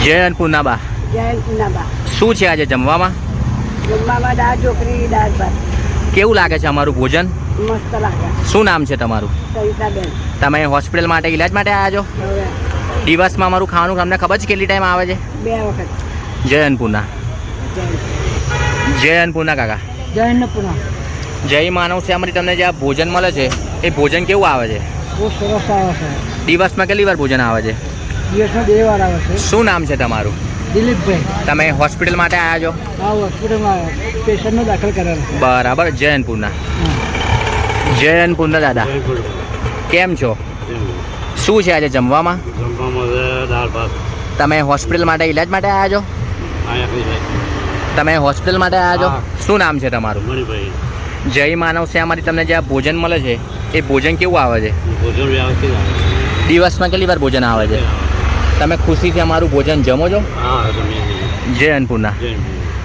જય અન્નપૂર્ણા બા. જય અન્નપૂર્ણા. શું છે આજે જમવામાં? જમવામાં દાળ ઢોકળી દાળ ભાત. કેવું લાગે છે અમારું ભોજન? મસ્ત લાગે. શું નામ છે તમારું? સવિતાબેન. તમે હોસ્પિટલ માટે ઈલાજ માટે આવ્યા છો? હવે દિવસમાં અમારું ખાવાનું તમને ખબર છે કેટલી ટાઈમ આવે છે? 2 વખત. જય અન્નપૂર્ણા. જય જય અન્નપૂર્ણા કાકા. જય અન્નપૂર્ણા. જય માનવ સેવામાંથી તમને જે આ ભોજન મળે છે એ ભોજન કેવું આવે છે? બહુ સરસ આવે છે. દિવસમાં કેટલી વાર ભોજન આવે છે? દિવસમાં 2 વાર આવે છે. શું નામ છે તમારું? દિલીપભાઈ. તમે હોસ્પિટલ માટે આવ્યા છો? આ હોસ્પિટલમાં પેશન્ટને દાખલ કરેલો. બરાબર. જય અન્નપૂર્ણા. જય અન્નપૂર્ણા દાદા. કેમ છો? શું છે આજે જમવામાં? દાળ ભાત. તમે હોસ્પિટલ માટે ઈલાજ માટે આવ્યા છો? તમે હોસ્પિટલ માટે આવ્યા છો? શું નામ છે તમારું? મણિભાઈ. જય માનવ સેવામાંથી તમને જે આ ભોજન મળે છે એ ભોજન કેવું આવે છે? ભોજન વ્યવસ્થિત આવે. દિવસમાં કેટલી વાર ભોજન આવે છે? તમે ખુશીથી અમારું ભોજન જમો છો? હા, જમીએ. જય અન્નપૂર્ણા. જય